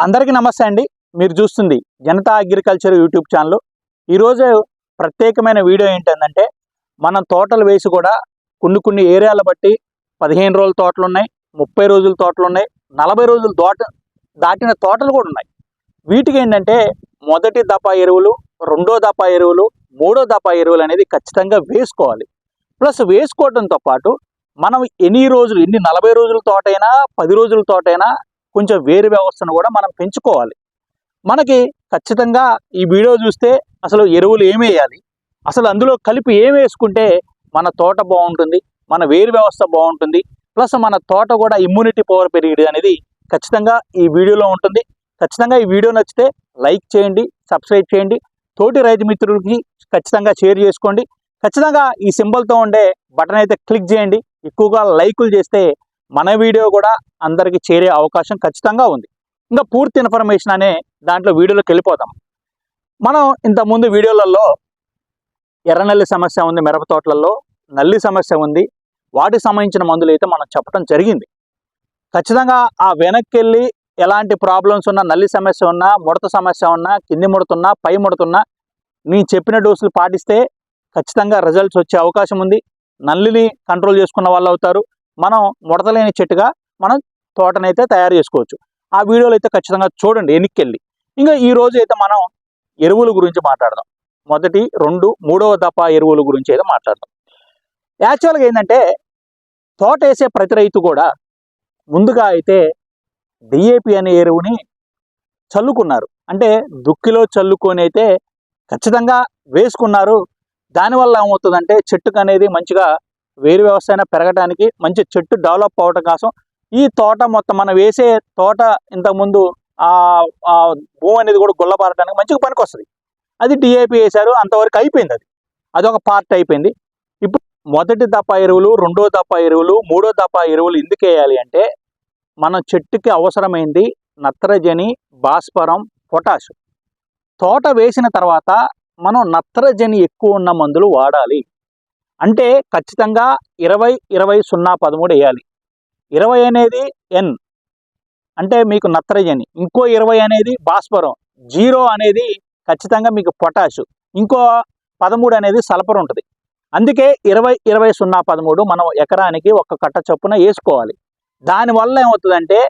అందరికీ నమస్తే అండి. మీరు చూస్తుంది జనతా అగ్రికల్చర్ యూట్యూబ్ ఛానల్. ఈరోజు ప్రత్యేకమైన వీడియో ఏంటంటే, మనం తోటలు వేసి కూడా కొన్ని ఏరియాల బట్టి 15 రోజుల తోటలు ఉన్నాయి, 30 రోజుల తోటలు ఉన్నాయి, 40 రోజుల దాటిన తోటలు కూడా ఉన్నాయి. వీటికి ఏంటంటే మొదటి దఫా ఎరువులు, రెండో దఫా ఎరువులు, మూడో దఫా ఎరువులు అనేది ఖచ్చితంగా వేసుకోవాలి. ప్లస్ వేసుకోవడంతో పాటు మనం ఎన్ని 40 రోజుల తోటైనా 10 రోజుల తోటైనా కొంచెం వేరు వ్యవస్థను కూడా మనం పెంచుకోవాలి. మనకి ఖచ్చితంగా ఈ వీడియో చూస్తే అసలు ఎరువులు ఏమి వేయాలి, అసలు అందులో కలిపి ఏమి వేసుకుంటే మన తోట బాగుంటుంది, మన వేరు వ్యవస్థ బాగుంటుంది, ప్లస్ మన తోట కూడా ఇమ్యూనిటీ పవర్ పెరిగేది అనేది ఖచ్చితంగా ఈ వీడియోలో ఉంటుంది. ఖచ్చితంగా ఈ వీడియో నచ్చితే లైక్ చేయండి, సబ్స్క్రైబ్ చేయండి, తోటి రైతు మిత్రులకి ఖచ్చితంగా షేర్ చేసుకోండి. ఖచ్చితంగా ఈ సింబల్తో ఉండే బటన్ అయితే క్లిక్ చేయండి. ఎక్కువగా లైకులు చేస్తే మన వీడియో కూడా అందరికీ చేరే అవకాశం ఖచ్చితంగా ఉంది. ఇంకా పూర్తి ఇన్ఫర్మేషన్ అనే దాంట్లో వీడియోలోకి వెళ్ళిపోతాం. మనం ఇంతకుముందు వీడియోలలో ఎర్రనల్లి సమస్య ఉంది, మిరప తోటలలో నల్లి సమస్య ఉంది, వాటికి సంబంధించిన మందులు అయితే మనం చెప్పడం జరిగింది. ఖచ్చితంగా ఆ వెనక్కి వెళ్ళి ఎలాంటి ప్రాబ్లమ్స్ ఉన్నా, నల్లి సమస్య ఉన్నా, ముడత సమస్య ఉన్నా, కింది ముడుతున్నా, పై ముడుతున్నా నేను చెప్పిన డోసులు పాటిస్తే ఖచ్చితంగా రిజల్ట్స్ వచ్చే అవకాశం ఉంది. నల్లిని కంట్రోల్ చేసుకున్న వాళ్ళు అవుతారు. మనం ముడతలేని చెట్టుగా మనం తోటనైతే తయారు చేసుకోవచ్చు. ఆ వీడియోలు అయితే ఖచ్చితంగా చూడండి వెనక్కి. ఇంకా ఈ రోజు అయితే మనం ఎరువుల గురించి మాట్లాడదాం. మొదటి, 2, 3వ దఫా ఎరువుల గురించి అయితే మాట్లాడదాం. యాక్చువల్గా ఏంటంటే తోట వేసే ప్రతి రైతు కూడా ముందుగా అయితే డిఏపి అనే ఎరువుని చల్లుకున్నారు. అంటే దుక్కిలో చల్లుకొని అయితే ఖచ్చితంగా వేసుకున్నారు. దానివల్ల ఏమవుతుందంటే చెట్టుకు అనేది మంచిగా వేరు వ్యవస్థ అయినా పెరగడానికి, మంచి చెట్టు డెవలప్ అవడం కోసం ఈ తోట మొత్తం మనం వేసే తోట ఇంతకుముందు భూమి అనేది కూడా గుల్లబారడానికి మంచిగా పనికి వస్తుంది. అది డిఏపి వేశారు, అంతవరకు అయిపోయింది. అదొక పార్ట్ అయిపోయింది. ఇప్పుడు మొదటి దఫా ఎరువులు, రెండో దఫా ఎరువులు, మూడో దఫా ఎరువులు ఎందుకు వేయాలి అంటే మన చెట్టుకి అవసరమైంది నత్రజని, భాస్వరం, పొటాష్. తోట వేసిన తర్వాత మనం నత్రజని ఎక్కువ ఉన్న మందులు వాడాలి. అంటే ఖచ్చితంగా 20-20-0-13 వేయాలి. 20 అనేది ఎన్ అంటే మీకు నత్రజని, ఇంకో 20 అనేది భాస్వరం, 0 అనేది ఖచ్చితంగా మీకు పొటాష్, ఇంకో 13 అనేది సల్ఫర్ ఉంటుంది. అందుకే 20-20-0-13 మనం ఎకరానికి ఒక కట్ట చొప్పున వేసుకోవాలి. దానివల్ల ఏమవుతుందంటే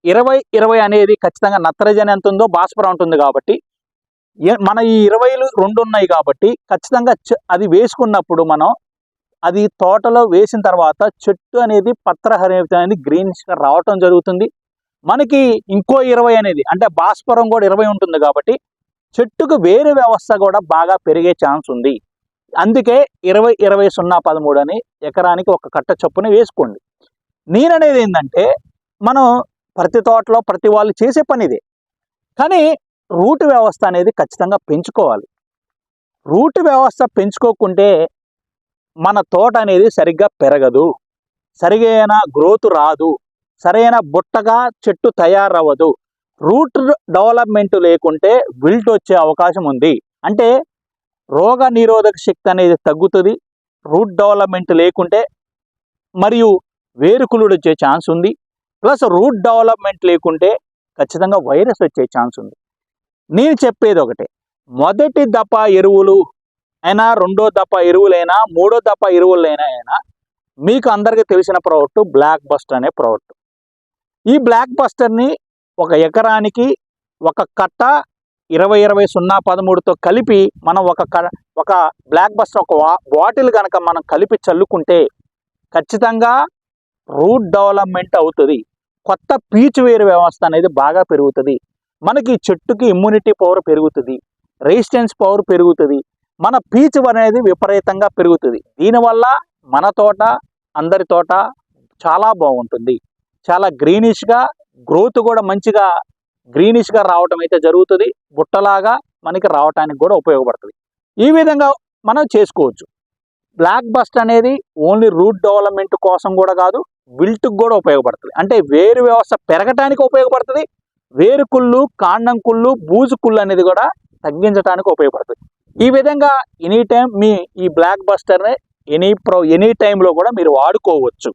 20-20 అనేది ఖచ్చితంగా నత్రజని ఎంత ఉందో భాస్వరం ఉంటుంది కాబట్టి మన ఈ 20లు 2 ఉన్నాయి కాబట్టి ఖచ్చితంగా అది వేసుకున్నప్పుడు మనం అది తోటలో వేసిన తర్వాత చెట్టు అనేది పత్రహరితం అనేది గ్రీనిష్గా రావటం జరుగుతుంది. మనకి ఇంకో 20 అనేది అంటే భాస్వరం కూడా 20 ఉంటుంది కాబట్టి చెట్టుకు వేరే వ్యవస్థ కూడా బాగా పెరిగే ఛాన్స్ ఉంది. అందుకే 20-20-0-13 అని ఎకరానికి ఒక కట్ట చొప్పున వేసుకోండి. నేననేది ఏంటంటే మనం ప్రతి తోటలో ప్రతి వాళ్ళు చేసే పని ఇదే, కానీ రూట్ వ్యవస్థ అనేది ఖచ్చితంగా పెంచుకోవాలి. రూట్ వ్యవస్థ పెంచుకోకుంటే మన తోట అనేది సరిగ్గా పెరగదు, సరిగైన గ్రోత్ రాదు, సరైన బుట్టగా చెట్టు తయారవ్వదు. రూట్ డెవలప్మెంట్ లేకుంటే విల్ట్ వచ్చే అవకాశం ఉంది. అంటే రోగ నిరోధక శక్తి అనేది తగ్గుతుంది రూట్ డెవలప్మెంట్ లేకుంటే, మరియు వేరుకులుడు వచ్చే ఛాన్స్ ఉంది. ప్లస్ రూట్ డెవలప్మెంట్ లేకుంటే ఖచ్చితంగా వైరస్ వచ్చే ఛాన్స్ ఉంది. నేను చెప్పేది ఒకటే, మొదటి దఫా ఎరువులు అయినా, రెండో దఫా ఎరువులైనా, మూడో దఫా ఎరువులైనా మీకు అందరికీ తెలిసిన ప్రోడక్ట్ బ్లాక్ బస్టర్ అనే ప్రోడక్ట్. ఈ బ్లాక్ బస్టర్ని ఒక ఎకరానికి ఒక కట్ట 20-20-0-13తో కలిపి మనం ఒక బ్లాక్ బస్టర్ ఒక బాటిల్ కనుక మనం కలిపి చల్లుకుంటే ఖచ్చితంగా రూట్ డెవలప్మెంట్ అవుతుంది. కొత్త పీచు వేరు వ్యవస్థ అనేది బాగా పెరుగుతుంది. మనకి చెట్టుకి ఇమ్యూనిటీ పవర్ పెరుగుతుంది, రెసిస్టెన్స్ పవర్ పెరుగుతుంది, మన పీచు అనేది విపరీతంగా పెరుగుతుంది. దీనివల్ల మన తోట, అందరి తోట చాలా బాగుంటుంది. చాలా గ్రీనిష్గా, గ్రోత్ కూడా మంచిగా గ్రీనిష్గా రావటం అయితే జరుగుతుంది. బుట్టలాగా మనకి రావటానికి కూడా ఉపయోగపడుతుంది. ఈ విధంగా మనం చేసుకోవచ్చు. బ్లాక్ బస్ట్ అనేది ఓన్లీ రూట్ డెవలప్మెంట్ కోసం కూడా కాదు, విల్ట్కి కూడా ఉపయోగపడుతుంది. అంటే వేరు వ్యవస్థ పెరగటానికి ఉపయోగపడుతుంది. వేరుకుళ్ళు, కాండం కుళ్ళు, బూజు కుళ్ళు అనేది కూడా తగ్గించడానికి ఉపయోగపడుతుంది. ఈ విధంగా ఎనీ టైం మీ ఈ బ్లాక్ బస్టర్ని ఎనీ టైంలో కూడా మీరు వాడుకోవచ్చు.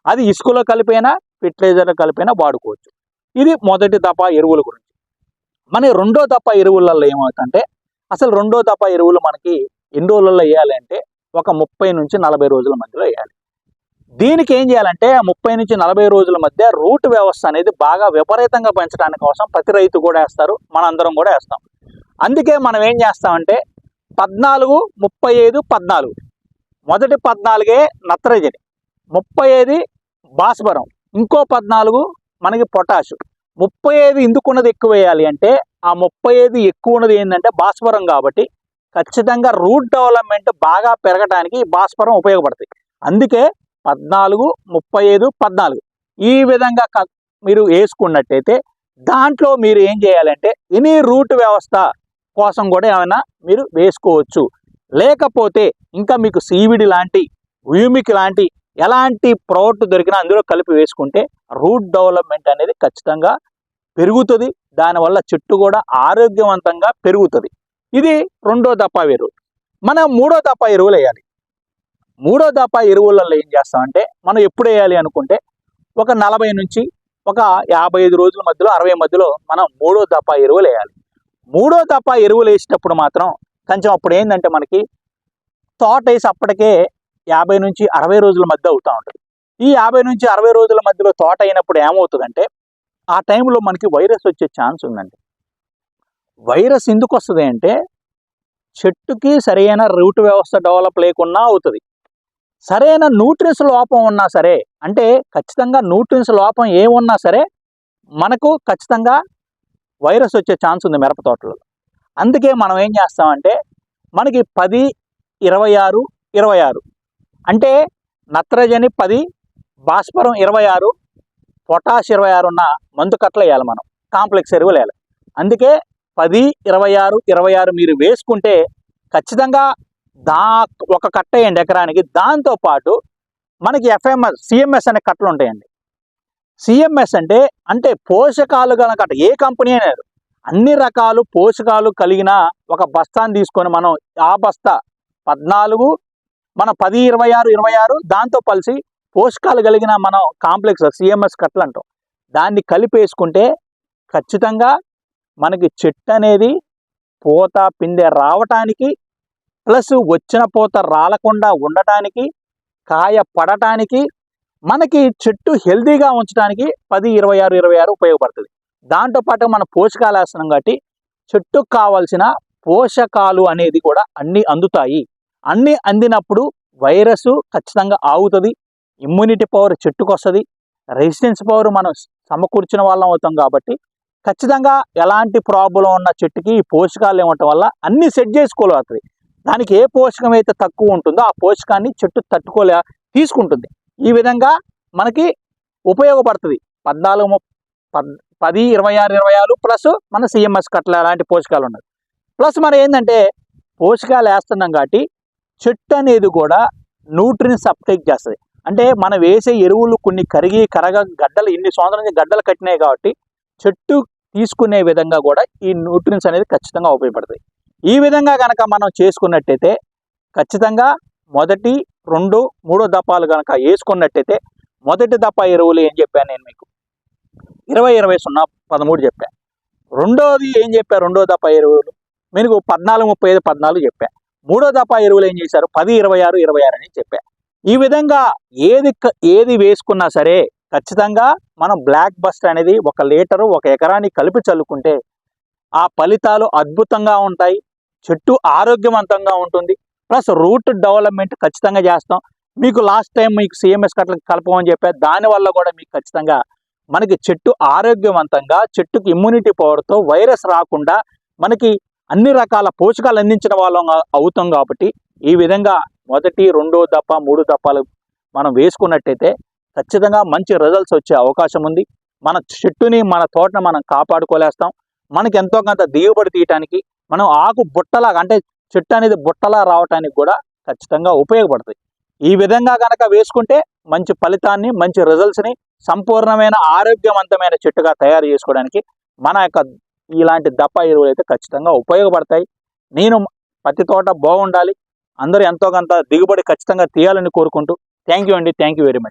అది ఇసుకలో కలిపైనా, ఫెర్టిలైజర్లో కలిపైనా వాడుకోవచ్చు. ఇది మొదటి దఫా ఎరువుల గురించి. మన రెండో దప్ప ఎరువులలో ఏమవుతుందంటే అసలు రెండో దప్ప ఎరువులు మనకి ఎన్ని రోజులలో వేయాలి అంటే ఒక 30 నుంచి 40 రోజుల మధ్యలో వేయాలి. దీనికి ఏం చేయాలంటే 30 నుంచి 40 రోజుల మధ్య రూట్ వ్యవస్థ అనేది బాగా విపరీతంగా పెంచడానికి కోసం ప్రతి రైతు కూడా వేస్తారు, మనందరం కూడా వేస్తాం. అందుకే మనం ఏం చేస్తామంటే 14, 35, 14 మొదటి 14 నత్రజని, 35 భాస్వరం, ఇంకో 14 మనకి పొటాషు. 35 ఎందుకున్నది ఎక్కువ వేయాలి అంటే ఆ 35 ఎక్కువ ఉన్నది ఏంటంటే భాస్వరం కాబట్టి ఖచ్చితంగా రూట్ డెవలప్మెంట్ బాగా పెరగడానికి భాస్వరం ఉపయోగపడుతుంది. అందుకే 14, 35, 14 ఈ విధంగా మీరు వేసుకున్నట్టయితే దాంట్లో మీరు ఏం చేయాలంటే ఎనీ రూట్ వ్యవస్థ కోసం కూడా ఏమైనా మీరు వేసుకోవచ్చు. లేకపోతే ఇంకా మీకు సీవిడి లాంటి హ్యూమిక్ లాంటి ఎలాంటి ప్రోడక్ట్ దొరికినా అందులో కలిపి వేసుకుంటే రూట్ డెవలప్మెంట్ అనేది ఖచ్చితంగా పెరుగుతుంది. దానివల్ల చెట్టు కూడా ఆరోగ్యవంతంగా పెరుగుతుంది. ఇది రెండో దప్ప ఎరువు. మనం మూడో దప్ప ఎరువులు వేయాలి. మూడో దప్ప ఎరువులలో ఏం చేస్తామంటే మనం ఎప్పుడు వేయాలి అనుకుంటే ఒక 40 నుంచి ఒక 55 రోజుల మధ్యలో 60 మధ్యలో మనం మూడో దప్ప ఎరువులు వేయాలి. మూడో దప్ప ఎరువులు వేసేటప్పుడు మాత్రం కొంచెం అప్పుడు ఏంటంటే మనకి తోట వేసి అప్పటికే 50 నుంచి 60 రోజుల మధ్య అవుతూ ఉంటుంది. ఈ 50 నుంచి 60 రోజుల మధ్యలో తోట అయినప్పుడు ఏమవుతుందంటే ఆ టైంలో మనకి వైరస్ వచ్చే ఛాన్స్ ఉందండి. వైరస్ ఎందుకు వస్తుంది అంటే చెట్టుకి సరైన రూట్ వ్యవస్థ డెవలప్ లేకున్నా అవుతుంది. సరైన న్యూట్రియన్స్ లోపం ఉన్నా సరే, అంటే ఖచ్చితంగా న్యూట్రియన్స్ లోపం ఏమున్నా సరే మనకు ఖచ్చితంగా వైరస్ వచ్చే ఛాన్స్ ఉంది మిరప తోటలో. అందుకే మనం ఏం చేస్తామంటే మనకి 10, 26, 26 అంటే నత్రజని 10, భాస్వరం 26, పొటాష్ 26 ఉన్న మందు కట్టలు వేయాలి, మనం కాంప్లెక్స్ ఎరువులు వేయాలి. అందుకే 10, 26, 26 మీరు వేసుకుంటే ఖచ్చితంగా ఒక కట్ట వేయండి ఎకరానికి. దాంతోపాటు మనకి ఎఫ్ఎంఎస్, సిఎంఎస్ అనే కట్టలు ఉంటాయండి. సిఎంఎస్ అంటే పోషకాలు గల కట్ట. ఏ కంపెనీ అనేది అన్ని రకాలు పోషకాలు కలిగిన ఒక బస్తాన్ని తీసుకొని మనం ఆ బస్తా 14 మన 10, 26, 26 దాంతో కలిసి పోషకాలు కలిగిన మనం కాంప్లెక్స్ సిఎంఎస్ కట్టలు అంటాం. దాన్ని కలిపేసుకుంటే ఖచ్చితంగా మనకి చెట్టు అనేది పూత పిందె రావటానికి ప్లస్ వచ్చిన పూత రాలకుండా ఉండటానికి, కాయ పడటానికి, మనకి చెట్టు హెల్తీగా ఉంచడానికి 10, 26, 26 ఉపయోగపడుతుంది. దాంతోపాటు మన పోషకాలు వేస్తున్నాం కాబట్టి చెట్టుకు కావాల్సిన పోషకాలు అనేది కూడా అన్నీ అందుతాయి. అన్నీ అందినప్పుడు వైరస్ ఖచ్చితంగా ఆగుతుంది, ఇమ్యూనిటీ పవర్ చెట్టుకు వస్తుంది, రెసిస్టెన్స్ పవర్ మనం సమకూర్చిన వాళ్ళం అవుతాం. కాబట్టి ఖచ్చితంగా ఎలాంటి ప్రాబ్లం ఉన్న చెట్టుకి ఈ పోషకాలు ఇవ్వటం వల్ల అన్నీ సెట్ చేసుకోలేవుతుంది. దానికి ఏ పోషకం అయితే తక్కువ ఉంటుందో ఆ పోషకాన్ని చెట్టు తీసుకుంటుంది. ఈ విధంగా మనకి ఉపయోగపడుతుంది. 14, 10, 26, 26 ప్లస్ మన సిఎంఎస్ కట్టలు అలాంటి పోషకాలు ఉన్నాయి. ప్లస్ మనం ఏంటంటే పోషకాలు వేస్తున్నాం కాబట్టి చెట్టు అనేది కూడా న్యూట్రియన్స్ అప్టేక్ చేస్తుంది. అంటే మనం వేసే ఎరువులు కొన్ని గడ్డలు ఇన్ని సంవత్సరాల నుంచి గడ్డలు కట్టినాయి కాబట్టి చెట్టు తీసుకునే విధంగా కూడా ఈ న్యూట్రియన్స్ అనేది ఖచ్చితంగా ఉపయోగపడుతుంది. ఈ విధంగా కనుక మనం చేసుకున్నట్టయితే ఖచ్చితంగా 1, 2, 3 దప్పాలు కనుక వేసుకున్నట్టయితే మొదటి దప్ప ఎరువులు ఏం చెప్పాను నేను మీకు 20, 20, 0, 13 చెప్పాను. రెండోది ఏం చెప్పాను, రెండో దప్ప ఎరువులు మీకు 14, 35, 14 చెప్పాను. మూడో దప్ప ఎరువులు ఏం చేశారు 10, 26, 26 అని చెప్పాను. ఈ విధంగా ఏది వేసుకున్నా సరే ఖచ్చితంగా మనం బ్లాక్ బస్ట్ అనేది 1 లీటరు 1 ఎకరానికి కలిపి చల్లుకుంటే ఆ ఫలితాలు అద్భుతంగా ఉంటాయి. చెట్టు ఆరోగ్యవంతంగా ఉంటుంది. ప్లస్ రూట్ డెవలప్మెంట్ ఖచ్చితంగా చేస్తాం. మీకు లాస్ట్ టైం మీకు సిఎంఎస్ కట్టలు కలపమని చెప్పారు. దానివల్ల కూడా మీకు ఖచ్చితంగా మనకి చెట్టు ఆరోగ్యవంతంగా, చెట్టుకి ఇమ్యూనిటీ పవర్తో వైరస్ రాకుండా మనకి అన్ని రకాల పోషకాలు అందించిన వాళ్ళం అవుతాం. కాబట్టి ఈ విధంగా 1, 2 దప్ప 3 దప్పాలు మనం వేసుకున్నట్టయితే ఖచ్చితంగా మంచి రిజల్ట్స్ వచ్చే అవకాశం ఉంది. మన చెట్టుని మన తోటను మనం కాపాడుకోలేస్తాం. మనకి ఎంతో కొంత దిగుబడి తీయటానికి మనం ఆకు బుట్టలాగా అంటే చెట్టు అనేది బుట్టలా రావటానికి కూడా ఖచ్చితంగా ఉపయోగపడుతుంది. ఈ విధంగా కనుక వేసుకుంటే మంచి ఫలితాన్ని, మంచి రిజల్ట్స్ని, సంపూర్ణమైన ఆరోగ్యవంతమైన చెట్టుగా తయారు చేసుకోవడానికి మన యొక్క ఇలాంటి దప్ప ఎరువులు అయితే ఖచ్చితంగా ఉపయోగపడతాయి. నేను ప్రతి తోట బాగుండాలి, అందరూ ఎంతో కొంత దిగుబడి ఖచ్చితంగా తీయాలని కోరుకుంటూ థ్యాంక్ యూ అండి. Thank you very much.